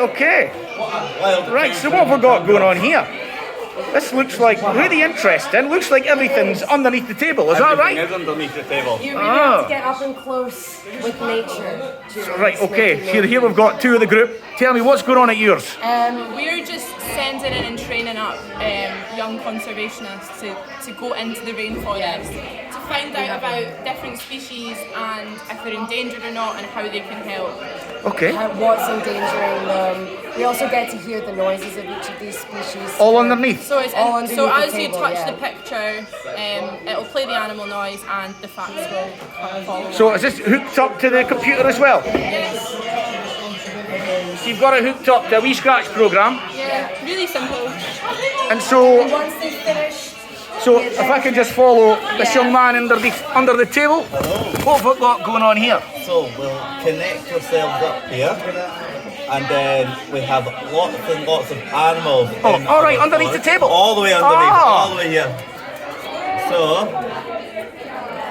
okay. Right, so what have we got going on here? This looks like really interesting. Looks like everything's underneath the table. Is that right? Everything is underneath the table. You really have to get up and close with nature. Right, okay. Here we've got two of the group. Tell me, what's going on at yours? We're just sending in and training up young conservationists to go into the rainforest to find out about different species and if they're endangered or not and how they can help. Okay. What's endangering them. We also get to hear the noises of each of these species. All underneath? So, it's All underneath so the as table, you touch yeah. the picture, it'll play the animal noise and the facts will follow. So is this hooked up to the computer as well? Yes. So you've got it hooked up to a wee scratch program. Yeah, really simple. And so, Once they finish, if I can just follow this young man under the table. What have we got going on here? So we'll connect ourselves up here, and then we have lots and lots of animals. Oh, all right, underneath the table. All the way underneath, Ah. all the way here. So,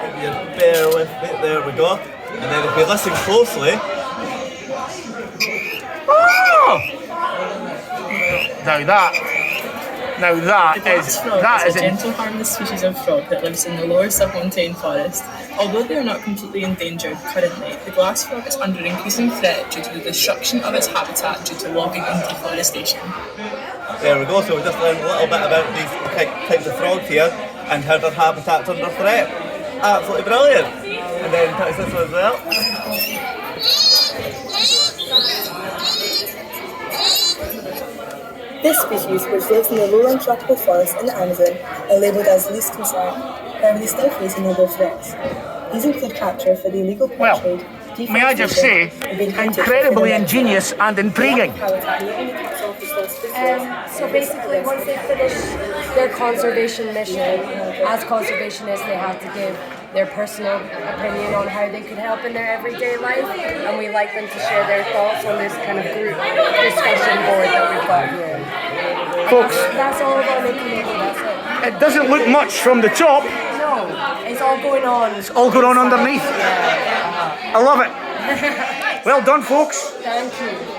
if you bear with me, there we go. And then if we listen closely, Oh! Now that is a gentle, harmless species of frog that lives in the lower submontane forest. Although they are not completely endangered currently, the glass frog is under increasing threat due to the destruction of its habitat due to logging and deforestation. there we go. So we just learned a little bit about these types of frogs here and how their habitat's under threat. Absolutely brilliant. And then touch this one as well. This species, which lives in the lowland tropical forest in the Amazon, are labelled as least concern, however they still face innumerable threats. These include capture for the illegal pet trade, may I just say, incredibly ingenious and intriguing. so basically once they finish their conservation mission, as conservationists they have to give their personal opinion on how they could help in their everyday life, and we like them to share their thoughts on this kind of group discussion board that we've got here. Folks, That's all about Makey Makey, that's it. it doesn't look much from the top. No, it's all going on. It's all going on underneath. Yeah. I love it. Well done, folks. Thank you.